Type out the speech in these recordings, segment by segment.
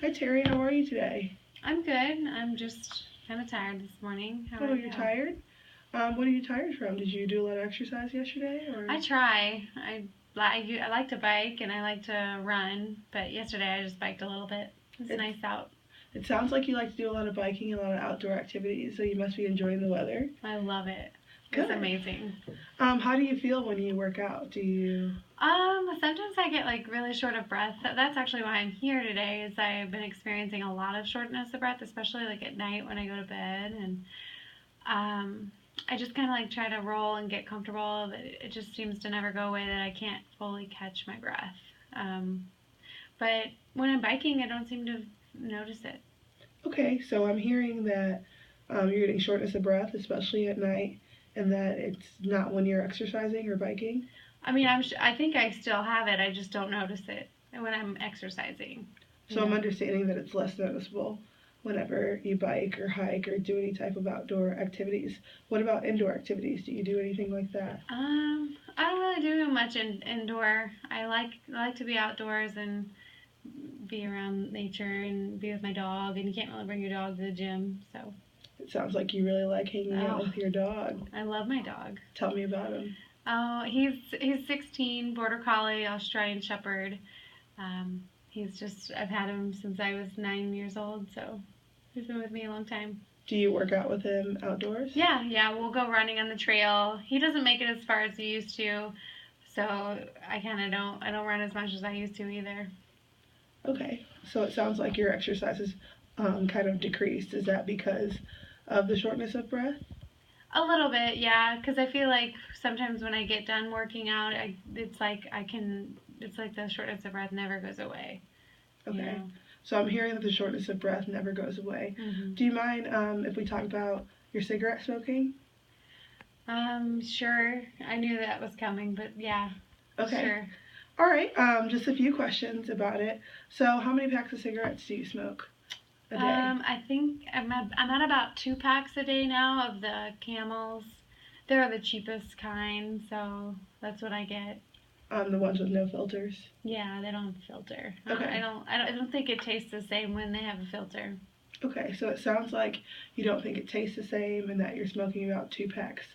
Hi Terry, how are you today? I'm good. I'm just kind of tired this morning. How Oh, are you're you? tired? What are you tired from? Did you do a lot of exercise yesterday, or? I try. I like to bike and I like to run, but yesterday I just biked a little bit. It's It, nice out. it sounds like you like to do a lot of biking, a lot of outdoor activities, so you must be enjoying the weather. I love it. It's Good. amazing. How do you feel when you work out? Do you? Sometimes I get like really short of breath. That's actually why I'm here today. Is I've been experiencing a lot of shortness of breath, especially like at night when I go to bed, and um, I just kind of like try to roll and get comfortable. But it just seems to never go away that I can't fully catch my breath. Um, but when I'm biking, I don't seem to notice it. Okay, so I'm hearing that you're getting shortness of breath, especially at night, and that it's not when you're exercising or biking. I mean, I think I still have it. I just don't notice it when I'm exercising. So I'm understanding that it's less noticeable whenever you bike or hike or do any type of outdoor activities. What about indoor activities? Do you do anything like that? I don't really do much indoor. I like to be outdoors and be around nature and be with my dog. And you can't really bring your dog to the gym, so. It sounds like you really like hanging out Oh, with your dog. I love my dog. Tell me about him. Oh, he's 16, border collie, Australian Shepherd. I've had him since I was 9 years old, so he's been with me a long time. Do you work out with him outdoors? Yeah, we'll go running on the trail. He doesn't make it as far as he used to, so I don't run as much as I used to either. Okay, so it sounds like your exercise is kind of decreased. Is that because of the shortness of breath? A little bit, yeah, because I feel like sometimes when I get done working out, it's like the shortness of breath never goes away. You Okay, know. so I'm hearing that the shortness of breath never goes away. Mhm. Do you mind if we talk about your cigarette smoking? Sure. I knew that was coming, but yeah, Okay. sure. All right. Just a few questions about it. So, how many packs of cigarettes do you smoke a day? I think I'm at about 2 packs a day now of the Camels. They're the cheapest kind, so that's what I get. The ones with no filters. Yeah, they don't have a filter. Okay. I don't think it tastes the same when they have a filter. Okay. So it sounds like you don't think it tastes the same, and that you're smoking about 2 packs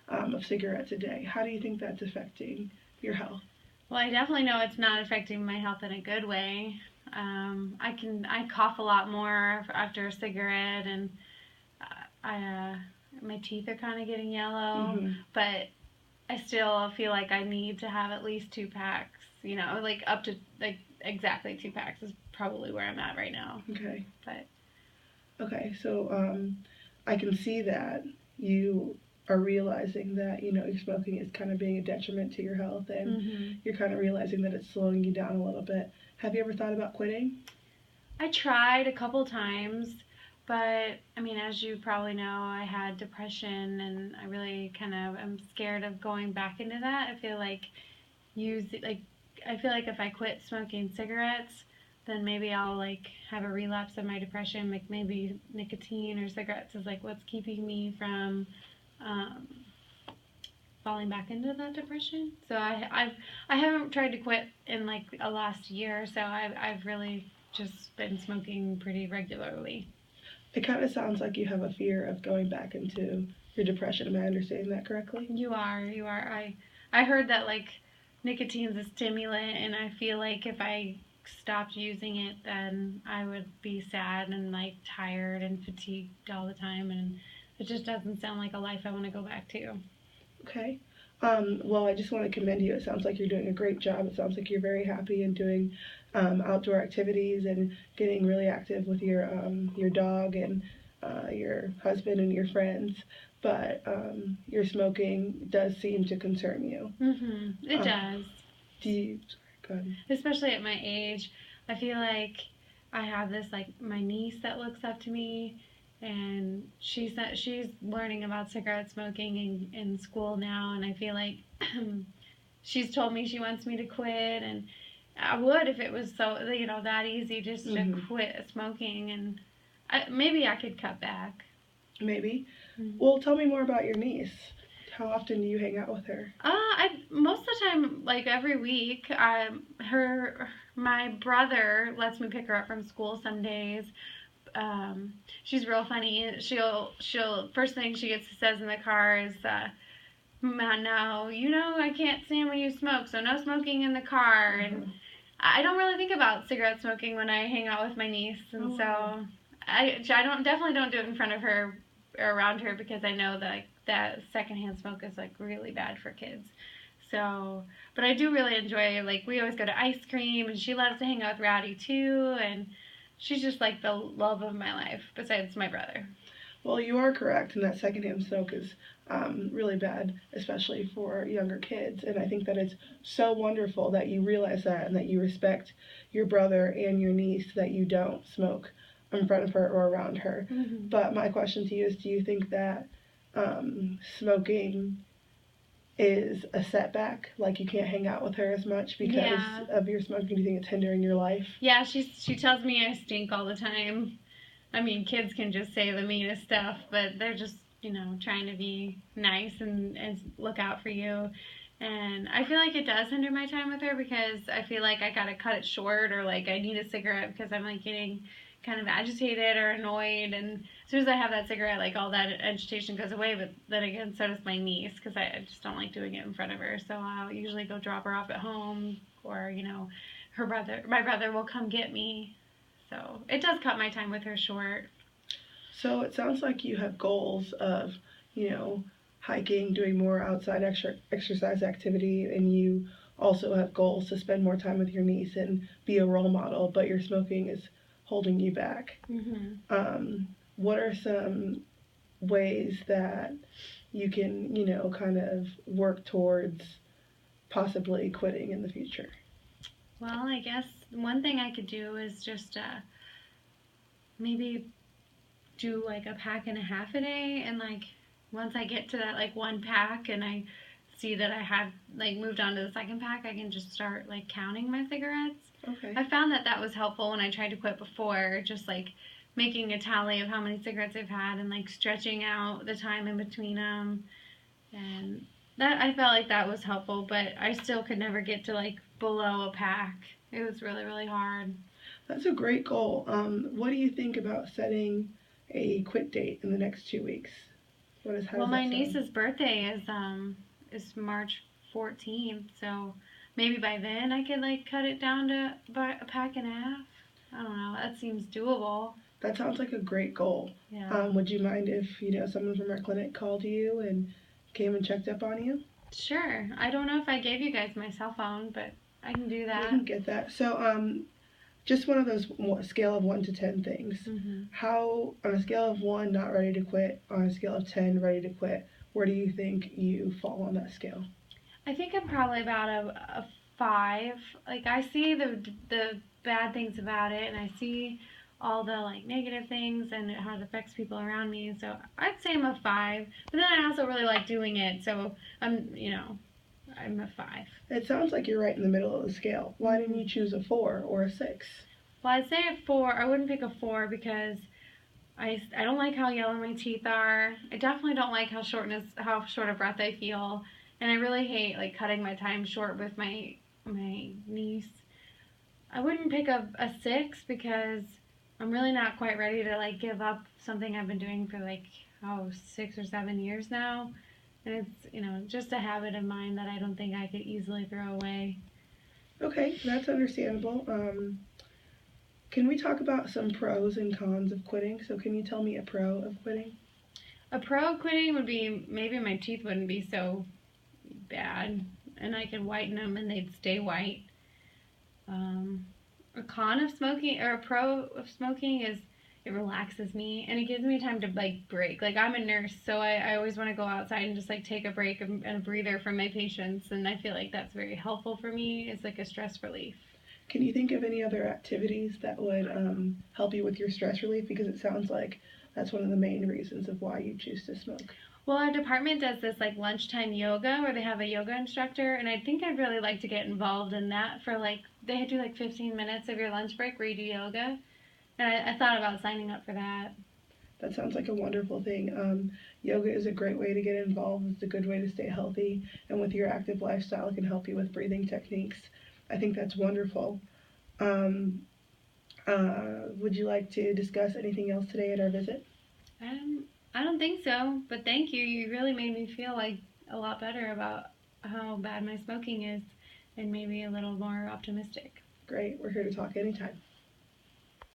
of cigarettes a day. How do you think that's affecting your health? Well, I definitely know it's not affecting my health in a good way. I cough a lot more after a cigarette, and I my teeth are kind of getting yellow, Mm-hmm. but I still feel like I need to have at least 2 packs. You know, like up to like exactly 2 packs is probably where I'm at right now. Okay. But Okay. So I can see that you are realizing that your smoking is kind of being a detriment to your health, and hmm you're kind of realizing that it's slowing you down a little bit. Have you ever thought about quitting? I tried a couple times, but I mean, as you probably know, I had depression, and I really kind of am scared of going back into that. Use like I feel like if I quit smoking cigarettes, then maybe I'll like have a relapse of my depression. Like maybe nicotine or cigarettes is like what's keeping me from um, falling back into that depression. So I haven't tried to quit in like a last year, so I've really just been smoking pretty regularly. It kind of sounds like you have a fear of going back into your depression. Am I understanding that correctly? You are. I heard that like nicotine's a stimulant, and I feel like if I stopped using it, then I would be sad and like tired and fatigued all the time, and it just doesn't sound like a life I want to go back to. Okay. Well, I just want to commend you. It sounds like you're doing a great job. It sounds like you're very happy and doing outdoor activities and getting really active with your dog and your husband and your friends. But your smoking does seem to concern you. It Uh, does. do you? Sorry, go ahead. Especially at my age, I feel like I have this like my niece that looks up to me, and she's learning about cigarette smoking in school now, and I feel like she's told me she wants me to quit, and I would if it was so that easy just to Hmm. quit smoking, and maybe I could cut back. Maybe. Mm. Well, tell me more about your niece. How often do you hang out with her? Most of the time, like every week, my brother lets me pick her up from school some days. She's real funny. She'll first thing she gets says in the car is, "No, you know I can't stand when you smoke, so no smoking in the car." And I don't really think about cigarette smoking when I hang out with my niece, and so I don't definitely don't do it in front of her or around her because I know that that secondhand smoke is like really bad for kids. So, but I do really enjoy, like, we always go to ice cream, and she loves to hang out with Rowdy too, and she's just like the love of my life besides my brother. Well, you are correct, and that secondhand smoke is really bad, especially for younger kids. And I think that it's so wonderful that you realize that and that you respect your brother and your niece that you don't smoke in front of her or around her. Mm-hmm. But my question to you is, do you think that smoking is a setback? Like you can't hang out with her as much because Yeah. of your smoking? Do you think it's hindering your life? Yeah, she tells me I stink all the time. I mean, kids can just say the meanest stuff, but they're just, trying to be nice and look out for you. And I feel like it does hinder my time with her because I feel like I gotta cut it short, or like I need a cigarette because I'm like getting kind of agitated or annoyed. And as soon as I have that cigarette, like all that agitation goes away. But then again, so does my niece because I just don't like doing it in front of her. So I'll usually go drop her off at home, or my brother will come get me. So it does cut my time with her short. So it sounds like you have goals of, you know, hiking, doing more outside exercise activity, and you also have goals to spend more time with your niece and be a role model, but your smoking is holding you back. Hmm. What are some ways that you can, kind of work towards possibly quitting in the future? Well, I guess one thing I could do is just maybe do like a pack and a half a day, and like once I get to that like one pack and I see that I have like moved on to the second pack, I can just start like counting my cigarettes. Okay. I found that that was helpful when I tried to quit before, just like making a tally of how many cigarettes I've had and like stretching out the time in between them. And that I felt like that was helpful, but I still could never get to like below a pack. It was really, really hard. That's a great goal. What do you think about setting a quit date in the next 2 weeks? How Well, does my that sound? niece's birthday is March 14th, so maybe by then I could like cut it down to a pack and a half. I don't know. That seems doable. That sounds like a great goal. Yeah. Would you mind if someone from our clinic called you and came and checked up on you? Sure. I don't know if I gave you guys my cell phone, but I can do We that. can get that. So, just one of those scale of 1 to 10 things. Hmm. How, on a scale of 1, not ready to quit, on a scale of 10, ready to quit, where do you think you fall on that scale? I think I'm probably about a 5. Like I see the bad things about it, and I see all the like negative things and how it affects people around me. So I'd say I'm a 5. But then I also really like doing it, so I'm a 5. It sounds like you're right in the middle of the scale. Why didn't Mm-hmm. you choose a 4 or a 6? Well, I'd say a 4. I wouldn't pick a 4 because I don't like how yellow my teeth are. I definitely don't like how short of breath I feel, and I really hate like cutting my time short with my niece. I wouldn't pick a 6 because I'm really not quite ready to like give up something I've been doing for like 6 or 7 years now, and it's just a habit of mine that I don't think I could easily throw away. Okay, that's understandable. Can we talk about some pros and cons of quitting? So, can you tell me a pro of quitting? A pro of quitting would be maybe my teeth wouldn't be so bad, and I could whiten them and they'd stay white. A con of smoking, or a pro of smoking, is it relaxes me and it gives me time to like break. Like I'm a nurse, so I always want to go outside and just like take a break and a breather from my patients, and I feel like that's very helpful for me. It's like a stress relief. Can you think of any other activities that would help you with your stress relief? Because it sounds like that's one of the main reasons of why you choose to smoke. Well, our department does this like lunchtime yoga where they have a yoga instructor, and I think I'd really like to get involved in that for like they do like 15 minutes of your lunch break where you do yoga, and I thought about signing up for that. That sounds like a wonderful thing. Yoga is a great way to get involved. It's a good way to stay healthy, and with your active lifestyle, it can help you with breathing techniques. I think that's wonderful. Um, would you like to discuss anything else today at our visit? Um, I don't think so, but thank you. You really made me feel like a lot better about how bad my smoking is and maybe a little more optimistic. Great, we're here to talk anytime.